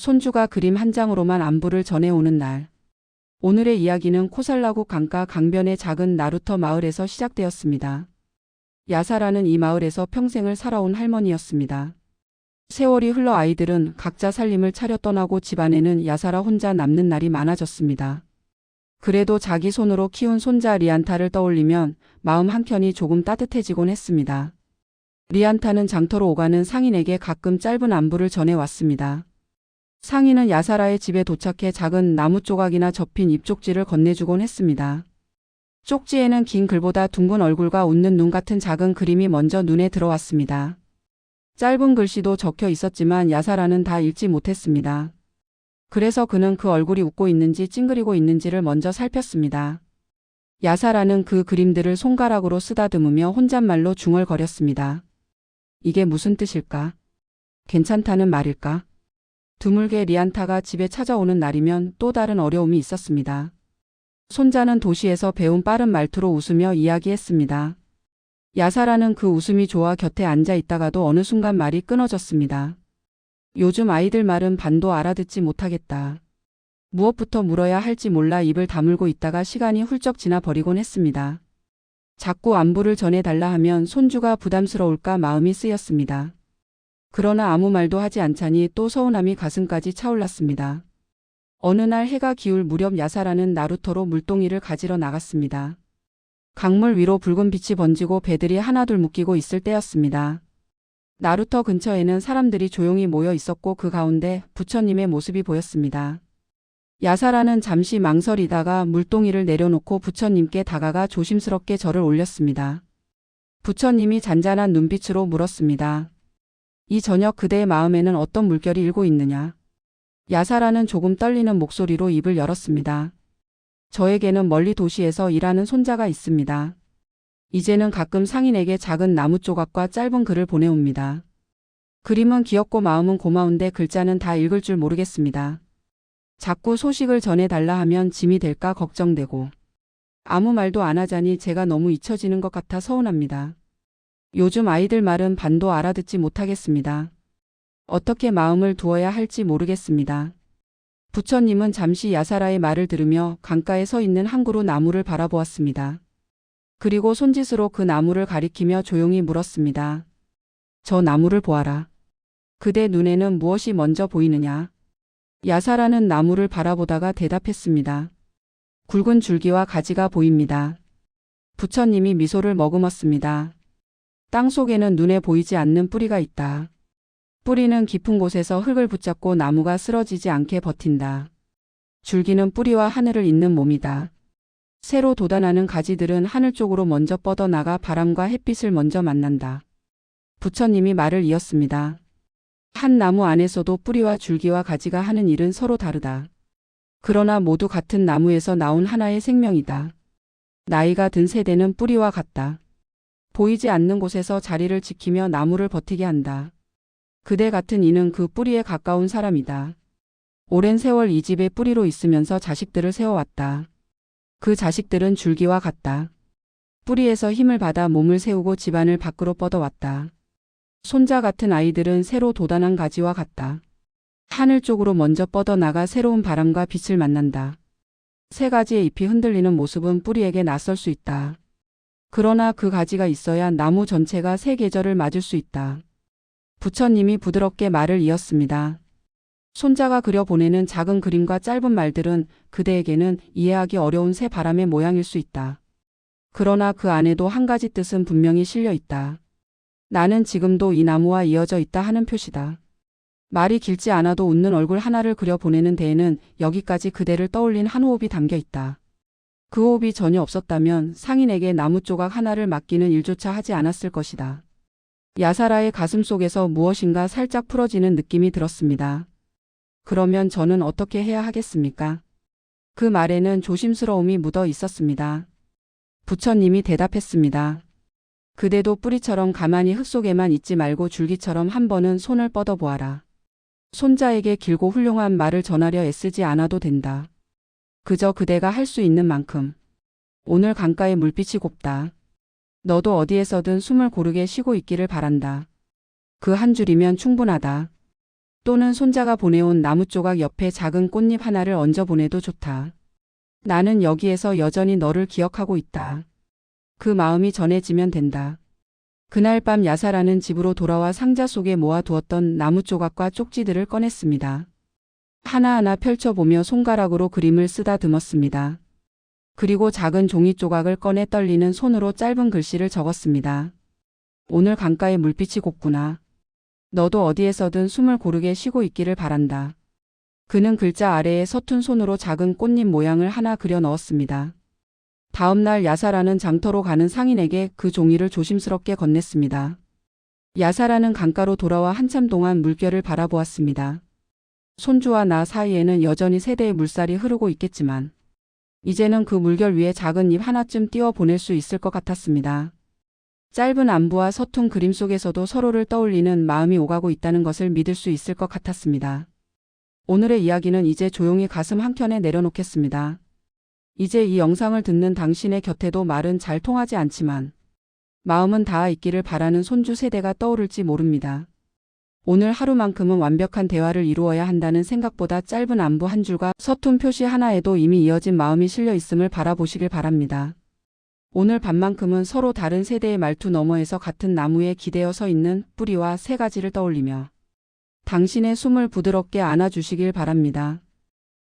손주가 그림 한 장으로만 안부를 전해오는 날. 오늘의 이야기는 코살라국 강가 강변의 작은 나루터 마을에서 시작되었습니다. 야사라는 이 마을에서 평생을 살아온 할머니였습니다. 세월이 흘러 아이들은 각자 살림을 차려 떠나고 집안에는 야사라 혼자 남는 날이 많아졌습니다. 그래도 자기 손으로 키운 손자 리안타를 떠올리면 마음 한켠이 조금 따뜻해지곤 했습니다. 리안타는 장터로 오가는 상인에게 가끔 짧은 안부를 전해왔습니다. 상인은 야사라의 집에 도착해 작은 나무 조각이나 접힌 잎쪽지를 건네주곤 했습니다. 쪽지에는 긴 글보다 둥근 얼굴과 웃는 눈 같은 작은 그림이 먼저 눈에 들어왔습니다. 짧은 글씨도 적혀 있었지만 야사라는 다 읽지 못했습니다. 그래서 그는 그 얼굴이 웃고 있는지 찡그리고 있는지를 먼저 살폈습니다. 야사라는 그 그림들을 손가락으로 쓰다듬으며 혼잣말로 중얼거렸습니다. 이게 무슨 뜻일까? 괜찮다는 말일까? 드물게 리안타가 집에 찾아오는 날이면 또 다른 어려움이 있었습니다. 손자는 도시에서 배운 빠른 말투로 웃으며 이야기했습니다. 야사라는 그 웃음이 좋아 곁에 앉아 있다가도 어느 순간 말이 끊어졌습니다. 요즘 아이들 말은 반도 알아듣지 못하겠다. 무엇부터 물어야 할지 몰라 입을 다물고 있다가 시간이 훌쩍 지나 버리곤 했습니다. 자꾸 안부를 전해달라 하면 손주가 부담스러울까 마음이 쓰였습니다. 그러나 아무 말도 하지 않자니 또 서운함이 가슴까지 차올랐습니다. 어느 날 해가 기울 무렵 야사라는 나루터로 물동이를 가지러 나갔습니다. 강물 위로 붉은 빛이 번지고 배들이 하나둘 묶이고 있을 때였습니다. 나루터 근처에는 사람들이 조용히 모여 있었고 그 가운데 부처님의 모습이 보였습니다. 야사라는 잠시 망설이다가 물동이를 내려놓고 부처님께 다가가 조심스럽게 절을 올렸습니다. 부처님이 잔잔한 눈빛으로 물었습니다. 이 저녁 그대의 마음에는 어떤 물결이 일고 있느냐? 야사라는 조금 떨리는 목소리로 입을 열었습니다. 저에게는 멀리 도시에서 일하는 손자가 있습니다. 이제는 가끔 상인에게 작은 나무 조각과 짧은 글을 보내옵니다. 그림은 귀엽고 마음은 고마운데 글자는 다 읽을 줄 모르겠습니다. 자꾸 소식을 전해달라 하면 짐이 될까 걱정되고 아무 말도 안 하자니 제가 너무 잊혀지는 것 같아 서운합니다. 요즘 아이들 말은 반도 알아듣지 못하겠습니다. 어떻게 마음을 두어야 할지 모르겠습니다. 부처님은 잠시 야사라의 말을 들으며 강가에 서 있는 한 그루 나무를 바라보았습니다. 그리고 손짓으로 그 나무를 가리키며 조용히 물었습니다. 저 나무를 보아라. 그대 눈에는 무엇이 먼저 보이느냐? 야사라는 나무를 바라보다가 대답했습니다. 굵은 줄기와 가지가 보입니다. 부처님이 미소를 머금었습니다. 땅 속에는 눈에 보이지 않는 뿌리가 있다. 뿌리는 깊은 곳에서 흙을 붙잡고 나무가 쓰러지지 않게 버틴다. 줄기는 뿌리와 하늘을 잇는 몸이다. 새로 돋아나는 가지들은 하늘 쪽으로 먼저 뻗어나가 바람과 햇빛을 먼저 만난다. 부처님이 말을 이었습니다. 한 나무 안에서도 뿌리와 줄기와 가지가 하는 일은 서로 다르다. 그러나 모두 같은 나무에서 나온 하나의 생명이다. 나이가 든 세대는 뿌리와 같다. 보이지 않는 곳에서 자리를 지키며 나무를 버티게 한다. 그대 같은 이는 그 뿌리에 가까운 사람이다. 오랜 세월 이 집에 뿌리로 있으면서 자식들을 세워왔다. 그 자식들은 줄기와 같다. 뿌리에서 힘을 받아 몸을 세우고 집안을 밖으로 뻗어왔다. 손자 같은 아이들은 새로 돋아난 가지와 같다. 하늘 쪽으로 먼저 뻗어나가 새로운 바람과 빛을 만난다. 새 가지의 잎이 흔들리는 모습은 뿌리에게 낯설 수 있다. 그러나 그 가지가 있어야 나무 전체가 새 계절을 맞을 수 있다. 부처님이 부드럽게 말을 이었습니다. 손자가 그려보내는 작은 그림과 짧은 말들은 그대에게는 이해하기 어려운 새 바람의 모양일 수 있다. 그러나 그 안에도 한 가지 뜻은 분명히 실려 있다. 나는 지금도 이 나무와 이어져 있다 하는 표시다. 말이 길지 않아도 웃는 얼굴 하나를 그려보내는 데에는 여기까지 그대를 떠올린 한 호흡이 담겨 있다. 그 호흡이 전혀 없었다면 상인에게 나무 조각 하나를 맡기는 일조차 하지 않았을 것이다. 야사라의 가슴 속에서 무엇인가 살짝 풀어지는 느낌이 들었습니다. 그러면 저는 어떻게 해야 하겠습니까? 그 말에는 조심스러움이 묻어 있었습니다. 부처님이 대답했습니다. 그대도 뿌리처럼 가만히 흙 속에만 있지 말고 줄기처럼 한 번은 손을 뻗어보아라. 손자에게 길고 훌륭한 말을 전하려 애쓰지 않아도 된다. 그저 그대가 할 수 있는 만큼. 오늘 강가의 물빛이 곱다. 너도 어디에서든 숨을 고르게 쉬고 있기를 바란다. 그 한 줄이면 충분하다. 또는 손자가 보내온 나무 조각 옆에 작은 꽃잎 하나를 얹어 보내도 좋다. 나는 여기에서 여전히 너를 기억하고 있다. 그 마음이 전해지면 된다. 그날 밤 야사라는 집으로 돌아와 상자 속에 모아두었던 나무 조각과 쪽지들을 꺼냈습니다. 하나하나 펼쳐보며 손가락으로 그림을 쓰다듬었습니다. 그리고 작은 종이 조각을 꺼내 떨리는 손으로 짧은 글씨를 적었습니다. 오늘 강가에 물빛이 곱구나. 너도 어디에서든 숨을 고르게 쉬고 있기를 바란다. 그는 글자 아래에 서툰 손으로 작은 꽃잎 모양을 하나 그려 넣었습니다. 다음 날 야사라는 장터로 가는 상인에게 그 종이를 조심스럽게 건넸습니다. 야사라는 강가로 돌아와 한참 동안 물결을 바라보았습니다. 손주와 나 사이에는 여전히 세대의 물살이 흐르고 있겠지만 이제는 그 물결 위에 작은 잎 하나쯤 띄워 보낼 수 있을 것 같았습니다. 짧은 안부와 서툰 그림 속에서도 서로를 떠올리는 마음이 오가고 있다는 것을 믿을 수 있을 것 같았습니다. 오늘의 이야기는 이제 조용히 가슴 한켠에 내려놓겠습니다. 이제 이 영상을 듣는 당신의 곁에도 말은 잘 통하지 않지만 마음은 닿아 있기를 바라는 손주 세대가 떠오를지 모릅니다. 오늘 하루만큼은 완벽한 대화를 이루어야 한다는 생각보다 짧은 안부 한 줄과 서툰 표시 하나에도 이미 이어진 마음이 실려 있음을 바라보시길 바랍니다. 오늘 밤만큼은 서로 다른 세대의 말투 너머에서 같은 나무에 기대어 서 있는 뿌리와 새 가지를 떠올리며 당신의 숨을 부드럽게 안아주시길 바랍니다.